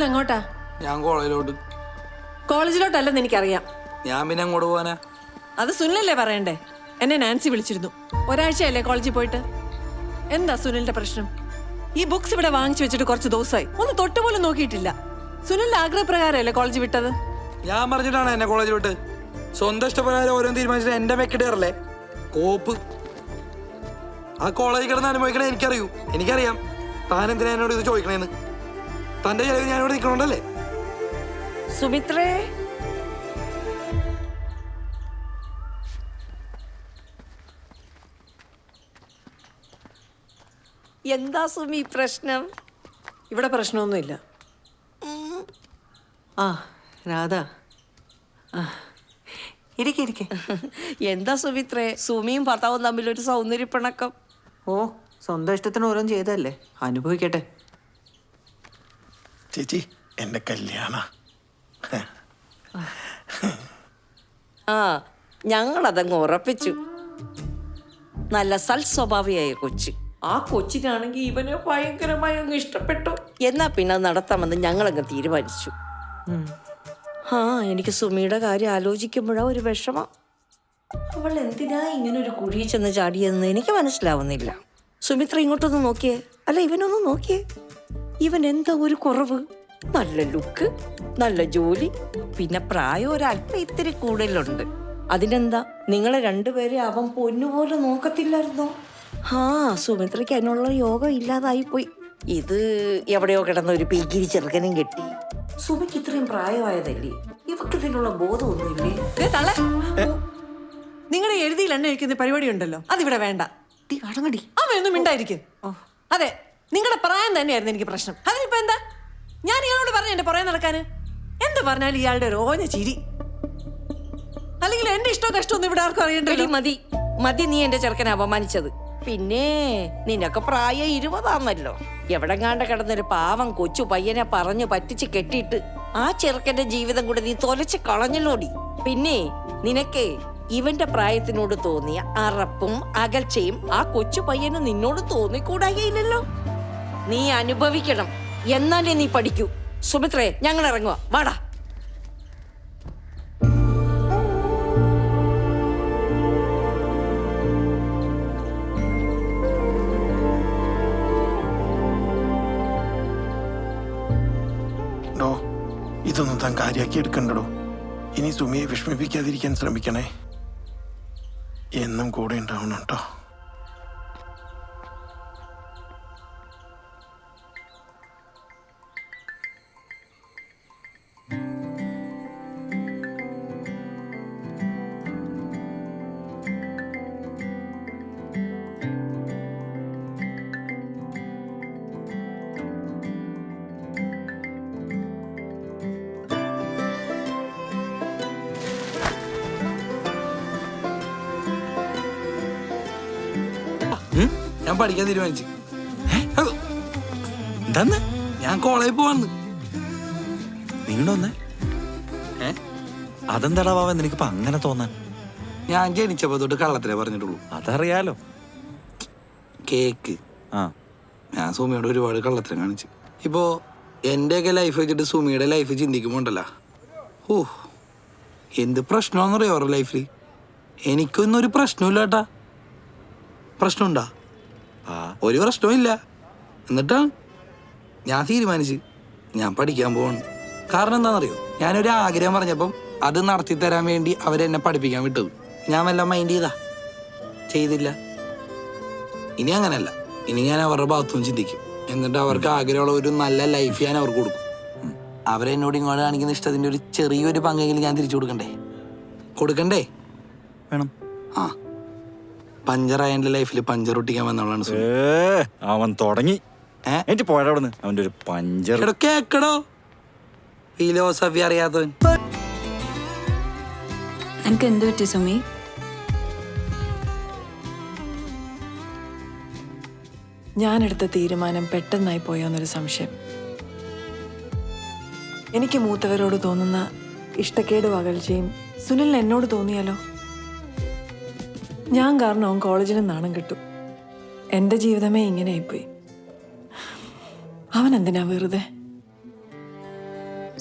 സുനിൽ എങ്ങോട്ടാ? ഞാൻ കോളേജിലോട്ട്. കോളേജിലോട്ടല്ലെന്ന് എനിക്കറിയാം. ഞാൻ പിന്നെ അങ്ങോട്ട് പോവാനാ? അത് സുനിലല്ലേ പറയണ്ടേ? എന്നെ നാൻസി വിളിച്ചിരുന്നു. ഒരാഴ്ചയല്ലേ കോളേജിൽ പോയിട്ട്. എന്താ സുനിലിന്റെ പ്രശ്നം? ഈ ബുക്സ് ഇവിടെ വാങ്ങിച്ചു വെച്ചിട്ട് കുറച്ച് ദിവസമായി. ഒന്ന് തൊട്ടുപോലും നോക്കിയിട്ടില്ല. സുനിലിന്റെ ആഗ്രഹപ്രകാരമല്ലേ കോളേജ് വിട്ടത്? ഞാൻ പറഞ്ഞിട്ടാണ് എന്നെ കോളേജ് വിട്ട്. സ്വന്തം ഇഷ്ടപ്രകാരം ഓരോന്ന് തീരുമാനിച്ചിട്ട് എന്റെ മെക്കിട്ടേറല്ലേ കോപ്പ്. ആ കോളേജിൽ കിടന്ന് അനുഭവിക്കണേ എനിക്കറിയാം. താൻ എന്തിനാ എന്നോട് ഇത് ചോദിക്കണേന്ന്? തന്റെ ചെലവ് ഞാനിവിടെ നിൽക്കണോണ്ടല്ലേ? സുമിത്രേ, എന്താ സുമി പ്രശ്നം? ഇവിടെ പ്രശ്നമൊന്നുമില്ല. ആ രാധ, ഇരിക്കെ. എന്താ സുമിത്രേ, സുമിയും ഭർത്താവും തമ്മിലൊരു സൗന്ദര്യപ്പിണക്കം? ഓ, സ്വന്തം ഇഷ്ടത്തിന് ഓരോന്ന് ചെയ്തല്ലേ, അനുഭവിക്കട്ടെ. ചേച്ചി, എന്റെ കല്യാണ ആ, ഞങ്ങളതങ്ങ് ഉറപ്പിച്ചു. നല്ല സൽസ്വഭാവിയായ കൊച്ച്. ആ കൊച്ചിനാണെങ്കിൽ ഇവനെ ഭയങ്കരമായി അങ്ങ് ഇഷ്ടപ്പെട്ടു. എന്നാ പിന്നെ നടത്താമെന്ന് ഞങ്ങളങ്ങ് തീരുമാനിച്ചു. ആ, എനിക്ക് സുമിയുടെ കാര്യം ആലോചിക്കുമ്പോഴാ ഒരു വിഷമം. അവൾ എന്തിനാ ഇങ്ങനെ ഒരു കുഴിയിൽ ചെന്ന് ചാടിയെന്ന് എനിക്ക് മനസ്സിലാവുന്നില്ല. സുമിത്ര ഇങ്ങോട്ടൊന്ന് നോക്കിയേ, അല്ല ഇവനൊന്ന് നോക്കിയേ. ഇവൻ എന്താ ഒരു കുറവ്? നല്ല ലുക്ക്, നല്ല ജോലി, പിന്നെ പ്രായം ഒരല്പം ഇത്തിരി കൂടുതലുണ്ട്. അതിനെന്താ, നിങ്ങളെ രണ്ടുപേരെ അവൻ പൊന്നുപോലെ നോക്കത്തില്ലായിരുന്നോ? ആ, സുമിത്രയ്ക്ക് അതിനുള്ള യോഗം ഇല്ലാതായി പോയി. ഇത് എവിടെയോ കിടന്ന ഒരു പീക്കിരി ചെറുക്കനും കെട്ടി. സുമിക്ക് ഇത്രയും പ്രായമായതല്ലേ, ഇവക്ക് ഇതിനുള്ള ബോധമൊന്നുമില്ലേ? നിങ്ങളുടെ എഴുതിയിൽ എണ്ണ ഒഴിക്കുന്ന പരിപാടി ഉണ്ടല്ലോ, അതിവിടെ വേണ്ട. അടങ്ങടി, അവയൊന്നും മിണ്ടായിരിക്കും. അതെ, നിങ്ങളുടെ പ്രായം തന്നെയായിരുന്നു എനിക്ക് പ്രശ്നം. അതിനിപ്പോ എന്താ? ഞാൻ ഇയാളോട് പറഞ്ഞു എന്റെ പുറകെ നടക്കാന്. എന്ത് പറഞ്ഞാലും ഇയാളുടെ ഒരു ഓഞ്ഞ ചിരി. അല്ലെങ്കിൽ എന്റെ ഇഷ്ടമോ കഷ്ടമൊന്നും ഇവിടെ ആർക്കും അറിയണ്ടല്ലോ. മതി മതി, നീ എന്റെ ചെറുക്കനെ അപമാനിച്ചത്. പിന്നെ നിനക്ക് പ്രായം 20 എവിടെങ്ങാണ്ട് കിടന്നൊരു പാവം കൊച്ചു പയ്യനെ പറഞ്ഞു പറ്റിച്ച് കെട്ടിയിട്ട് ആ ചെറുക്കന്റെ ജീവിതം കൂടെ നീ തൊലച്ച് കളഞ്ഞല്ലോടി. പിന്നെ നിനക്ക് ഇവന്റെ പ്രായത്തിനോട് തോന്നിയ അറപ്പും അകൽച്ചയും ആ കൊച്ചു പയ്യന് നിന്നോട് തോന്നിക്കൂടായില്ലല്ലോ. നീ അനുഭവിക്കണം, എന്നാലേ നീ പഠിക്കൂ. സുമിത്രേ, ഞങ്ങൾ ഇറങ്ങുക, വാടാ. ഇതൊന്നും താൻ കാര്യാക്കി എടുക്കണ്ടോ. ഇനി സുമിയെ വിഷമിപ്പിക്കാതിരിക്കാൻ ശ്രമിക്കണേ. എന്നും കൂടെ ഉണ്ടാവണം കേട്ടോ. ഞാൻ പഠിക്കാൻ തീരുമാനിച്ചു. എന്താന്ന്? ഞാൻ കോളേജിൽ പോവാന്ന്. നീണ്ടോന്നേ? അതെന്താടാ വാവ നിനക്കിപ്പോ അങ്ങനെ തോന്നാൻ? ഞാൻ ജനിച്ചപ്പോ തൊട്ട് കള്ളത്തിലേ പറഞ്ഞിട്ടുള്ളൂ. അതറിയാലോ. കേക്ക് ആ, ഞാൻ സുമിയോട് ഒരുപാട് കള്ളത്തിലും കാണിച്ചു. ഇപ്പോ എന്റെയൊക്കെ ലൈഫ് വെച്ചിട്ട് സുമിയുടെ ലൈഫ് ചിന്തിക്കുമ്പോണ്ടല്ല, ഓ എന്ത് പ്രശ്നമാണെന്നറിയോ അവരുടെ ലൈഫിൽ. എനിക്കൊന്നും ഒരു പ്രശ്നമില്ല കേട്ടാ. പ്രശ്നമുണ്ടാ? ഒരു പ്രശ്നവും ഇല്ല. എന്നിട്ടാണ് ഞാൻ തീരുമാനിച്ച് ഞാൻ പഠിക്കാൻ പോവാണ്. കാരണം എന്താണെന്നറിയോ, ഞാനൊരു ആഗ്രഹം പറഞ്ഞപ്പം അത് നടത്തി തരാൻ വേണ്ടി അവരെന്നെ പഠിപ്പിക്കാൻ വിട്ടത്. ഞാൻ വല്ല മൈൻഡ് ചെയ്തില്ല. ഇനി അങ്ങനല്ല, ഇനി ഞാൻ അവരുടെ ഭാഗത്തും ചിന്തിക്കും. എന്നിട്ട് അവർക്ക് ആഗ്രഹമുള്ള ഒരു നല്ല ലൈഫ് ഞാൻ അവർക്ക് കൊടുക്കും. അവരെന്നോട് ഇങ്ങോട്ട് കാണിക്കുന്ന ഇഷ്ടത്തിന്റെ ഒരു ചെറിയൊരു പങ്കെങ്കിലും ഞാൻ തിരിച്ചു കൊടുക്കണ്ടേ? വേണം. ആ, പഞ്ചറായ എന്റെ ലൈഫിൽ പഞ്ചർ ഒട്ടിക്കാൻ വന്നവളാണ്. അവൻ തുടങ്ങി എനിക്ക് പോയവിടുന്ന് അവന്റെ ഒരു പഞ്ചർ. കേക്കടോ, ഫിലോസഫി അറിയാത്തവൻ. എനിക്ക് എന്ത് പറ്റി സുമി? ഞാനെടുത്ത തീരുമാനം പെട്ടെന്നായി പോയോന്നൊരു സംശയം. എനിക്ക് മൂത്തവരോട് തോന്നുന്ന ഇഷ്ടക്കേടും അകൽച്ചയും സുനിലിന് എന്നോട് തോന്നിയാലോ? ഞാൻ കാരണം അവൻ കോളേജിൽ നാണം കിട്ടും. എൻ്റെ ജീവിതമേ ഇങ്ങനെയായിപ്പോയി. അവൻ എന്തിനാ വെറുതെ?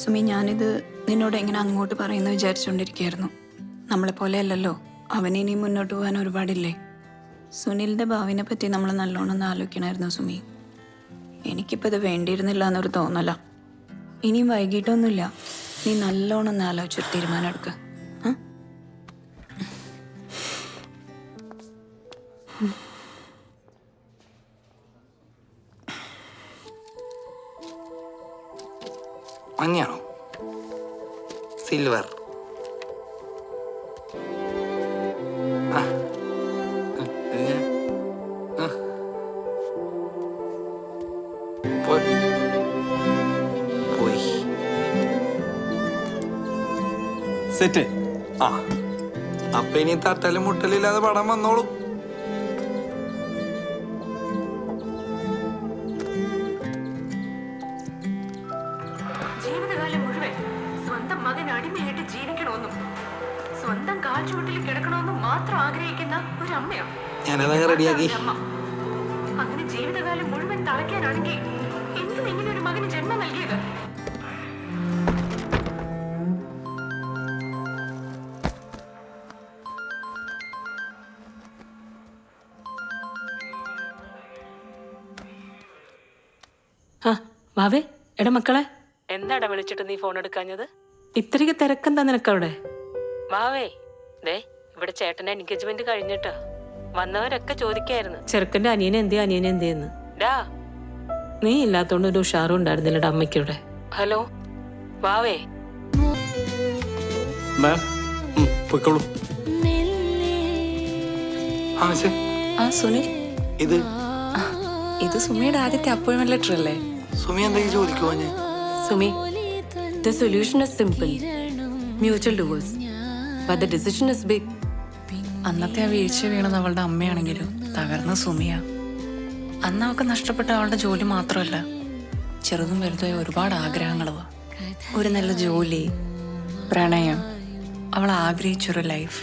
സുമി, ഞാനിത് നിന്നോട് എങ്ങനെ അങ്ങോട്ട് പറയുന്നു വിചാരിച്ചുകൊണ്ടിരിക്കുകയായിരുന്നു. നമ്മളെപ്പോലെ അല്ലല്ലോ, അവനിനി മുന്നോട്ട് പോകാൻ ഒരുപാടില്ലേ. സുനിലിൻ്റെ ഭാവിനെ പറ്റി നമ്മൾ നല്ലോണം ഒന്ന് ആലോചിക്കണമായിരുന്നു സുമി. എനിക്കിപ്പോൾ ഇത് വേണ്ടിയിരുന്നില്ല എന്നൊരു തോന്നല. ഇനിയും വൈകിട്ടൊന്നുമില്ല, നീ നല്ലോണം ഒന്ന് ആലോചിച്ചൊരു തീരുമാനം എടുക്കുക. മഞ്ഞാണോ? സിൽവർ? പോയി സെറ്റ്. ആ, അപ്പൊ ഇനി തട്ടലും മുട്ടലില്ലാതെ പടം വന്നോളൂ. ജീവിതകാലം മുഴുവൻ സ്വന്തം മകൻ അടിമയായിട്ട് ജീവിക്കണമെന്നും സ്വന്തം കാൽച്ചുവട്ടിൽ കിടക്കണമെന്നും മാത്രം ആഗ്രഹിക്കുന്ന ഒരു അമ്മയാണ് ഞാനതങ്ങ് റെഡിയാക്കി. അമ്മ. അങ്ങനെ ജീവിതകാലം മുഴുവൻ തളയ്ക്കാനാണെങ്കിൽ എന്തും ഇങ്ങനെ ഒരു മകന് ജന്മം നൽകിയത്? വാവേ, എടാ മക്കളെ, എന്താടാ വിളിച്ചിട്ട് നീ ഫോൺ എടുക്കാഞ്ഞത്? ഇത്രയ്ക്ക് തിരക്കെന്താ നിനക്കവിടെ? വാവേ, ദേ ഇവിടെ ചേട്ടന്റെ എൻഗേജ്മെന്റ് കഴിഞ്ഞിട്ടാ. വന്നവരൊക്കെ ചോദിക്കായിരുന്നു ചെറുക്കന്റെ അനിയനെന്തിയെന്ന്. ഡാ, നീ ഇല്ലാത്തോണ്ട് ഒരു ഉഷാറും ഉണ്ടായിരുന്നില്ലടാ അമ്മയ്ക്കൂടെ. ഹലോ വാവേ. പോയിക്കോളൂ. ആ സുനിൽ, ഇത് സുമിയുടെ ആദ്യത്തെ അപ്പോയിന്റ്മെന്റ് ലെറ്റർ അല്ലേ? സുമി എന്തെങ്കിലും ചോദിക്കുവാ? ഞാൻ Sumi, the solution is simple. Mutual divorce. But the decision is big. അന്നത്തെ ആ വീഴ്ച വീണത് അവളുടെ അമ്മയാണെങ്കിലും തകർന്ന സുമിയ. അന്ന് അവൾക്ക് നഷ്ടപ്പെട്ട അവളുടെ ജോലി മാത്രമല്ല, ചെറുതും വലുതായ ഒരുപാട് ആഗ്രഹങ്ങളുവാ. ഒരു നല്ല ജോലി, പ്രണയം, അവൾ ആഗ്രഹിച്ചൊരു ലൈഫ്.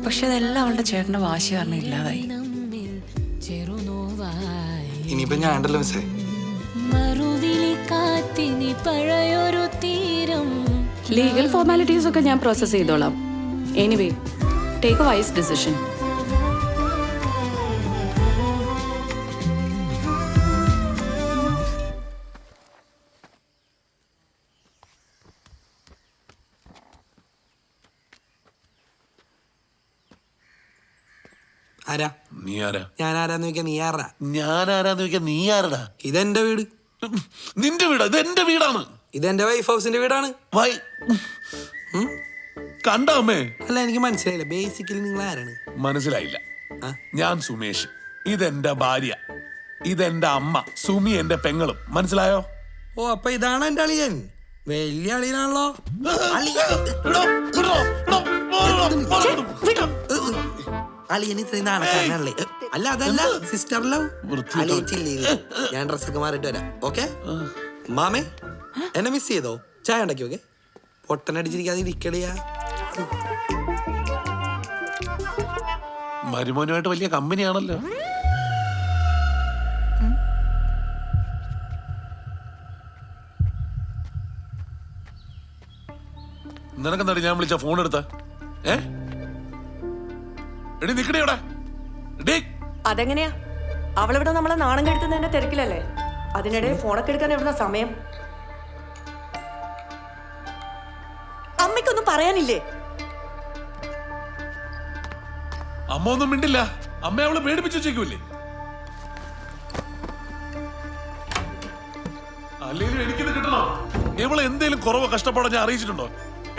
പക്ഷെ അതെല്ലാം അവളുടെ ചേട്ടന്റെ വാശി കാരണം ഇല്ലാതായി. ഇനിയിപ്പോ ഞാൻ ഉണ്ടല്ലോ മിസ്സേ. ലീഗൽ ഫോർമാലിറ്റീസ് ഒക്കെ ഞാൻ പ്രോസസ് ചെയ്തോളാം. Anyway, take A vice decision. ആരാ? നീ ആരാ? ഞാൻ ആരാന്ന് ചോദിക്കാ നീ ആരാ? ഞാൻ ആരാന്ന് ചോദിക്കാൻ നീ ആരടാ? ഇതെന്റെ വീട്. നിന്റെ വീടാ? ഇത് എന്റെ വീടാണ്. ഇതെന്റെ വൈഫ് ഹൗസിന്റെ വീടാണ്. കണ്ട അമ്മേ? അല്ല, എനിക്ക് മനസ്സിലായില്ല. ബേസിക്കലി നിങ്ങൾ ആരാണ്? മനസ്സിലായില്ല. ഞാൻ സുമേഷ്, ഇതെന്റെ ഭാര്യ, ഇതെന്റെ അമ്മ സുമി, എന്റെ പെങ്ങളും. മനസ്സിലായോ? ഓ, അപ്പൊ ഇതാണ് എന്റെ അളിയൻ. വലിയ അളിയനാണല്ലോ. അളിയൻ ഇത്രയും നാണക്കാരനല്ലേ? അല്ല, അതല്ല സിസ്റ്റർ ലവ്. ഞാൻ ഡ്രസ്സൊക്കെ മാറിയിട്ട് വരാം. ഓക്കെ മാമേ, എന്നെ മിസ് ചെയ്തോ? ചായ ഉണ്ടാക്കി ഓക്കെ. പൊട്ടനടിച്ചിരിക്കാതെ ഇരിക്കടിയാ. മരുമോനുമായിട്ട് വലിയ കമ്പനിയാണല്ലോ. നിനക്കെന്താടി ഞാൻ വിളിച്ച ഫോൺ എടുത്ത? എടി നിക്കടി അവിടെ. അതെങ്ങനെയാ? അവളിവിടെ നമ്മളെ നാണം കെടുത്തുന്നതിന്റെ തിരക്കിലല്ലേ? അതിനിടെ ഫോണൊക്കെ എടുക്കാൻ എവിടുന്ന സമയം? അമ്മയ്ക്കൊന്നും പറയാനില്ലേ? അമ്മ ഒന്നും മിണ്ടില്ല. അമ്മ അവളെ പേടിപ്പിച്ചു വെച്ചേക്കൂല്ലേ? അല്ലെങ്കിലും എനിക്കിത് കിട്ടണോ? ഇവളെ എന്തേലും കുറവ് കഷ്ടപ്പാടോ ഞാൻ അറിയിച്ചിട്ടുണ്ടോ?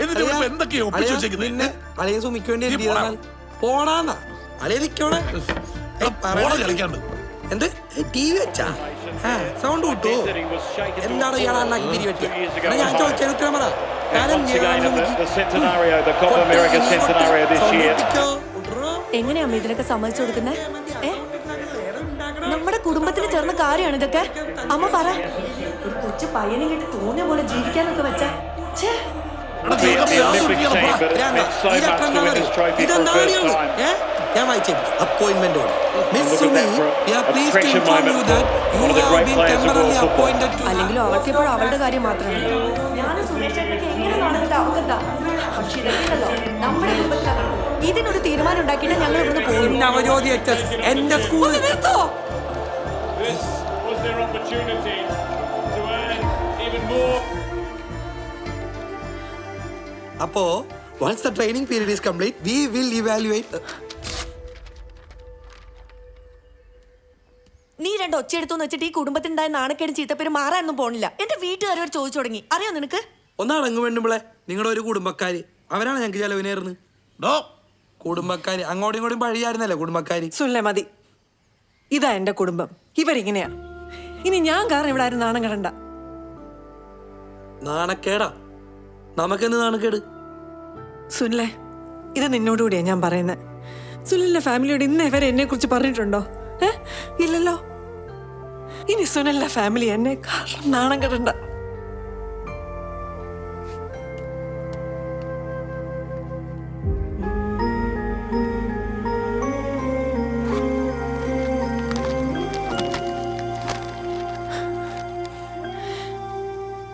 എന്നിട്ട് ഇവളിപ്പോ എന്തൊക്കെയാ ഒപ്പിച്ചു വെച്ചേക്കുന്നത്? അളിയൻ സുമിക്ക് വേണ്ടി പോടാന്നാ അളിയനിക്കോടെ കളിക്കാണ്ട് എന്ത് ടി വി വെച്ചാ സൗണ്ട് കിട്ടൂ? എന്താണ് ഇയാളാക്കി തിരിവെട്ടിയ? ഞാൻ ചോദിക്കാൻ ഉത്തരം പറ. എങ്ങനെയാ അമ്മ ഇതിനൊക്കെ സമ്മതിച്ചു കൊടുക്കുന്നേ? നമ്മുടെ കുടുംബത്തിന് ചേർന്ന കാര്യമാണ് ഇതൊക്കെ. അമ്മ പറ. ഒരു കൊച്ചു പയ്യനെ കിട്ടി തോന്നിയ പോലെ ജീവിക്കാനൊക്കെ വെച്ച ഇതെന്താ ഞാൻ വായിച്ചേക്കാം. Appointment order. Miss Look at Sumi, that, bro. we are A pleased to pressure inform moment you for that you one of the have great been players of world temporarily football. appointed to... അല്ലെങ്കിലും അവൾക്ക് എപ്പോഴും അവളുടെ കാര്യം മാത്രമേ ഇതിനൊരു തീരുമാനം ഉണ്ടാക്കിയിട്ട് ഞങ്ങൾ ഇവിടുന്ന് പോകും. നവജ്യോതി HS, എന്റെ school. നിർത്തോ? This was their opportunity to earn even more. അപ്പോ once the training period is complete, we will evaluate. നീ രണ്ട് ഒച്ചയെടുത്തോന്ന് വെച്ചിട്ട് ഈ കുടുംബത്തിനുണ്ടായ നാണക്കേടും ചീത്തപ്പേരും മാറാനൊന്നും പോണില്ല. എന്റെ വീട്ടുകാരോട് ചോദിച്ചു തുടങ്ങി. അറിയോ നിനക്ക്? ഒന്നടങ്ങ് വേണ്ടുമ്പോളെ നിങ്ങളുടെ ഒരു കുടുംബക്കാര് അവരാണ് ഞങ്ങൾക്ക് ചെലവിനേർന്ന്. കുടുംബക്കാര് അങ്ങോട്ടും ഇങ്ങോട്ടും പഴിയായിരുന്നല്ലേ കുടുംബക്കാര്. സുല്ലേ മതി. ഇതാ എന്റെ കുടുംബം. ഇവരിങ്ങനെയാ. ഇനി ഞാൻ കാരണം ഇവിടെ ആരും നാണം കടണ്ട. നാണക്കേടാ? നമുക്കെന്ത് നാണക്കേട്? സുനിലെ, ഇത് നിന്നോടുകൂടിയാ ഞാൻ പറയുന്നത്. സുനിലിന്റെ ഫാമിലിയോട് ഇന്നേ വരെ എന്നെ കുറിച്ച് പറഞ്ഞിട്ടുണ്ടോ? ഇല്ലല്ലോ. ഇനി സുനിലിന്റെ ഫാമിലി എന്നെ കാരണം നാണം കെടണ്ട.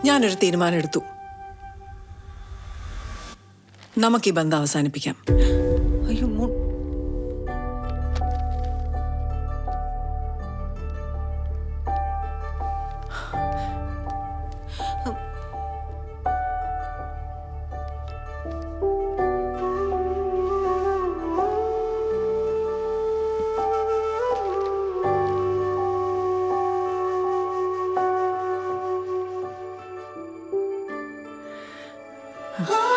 ഞാനൊരു തീരുമാനം എടുത്തു. നമുക്ക് ഈ ബന്ധം അവസാനിപ്പിക്കാം. അയ്യോ Ah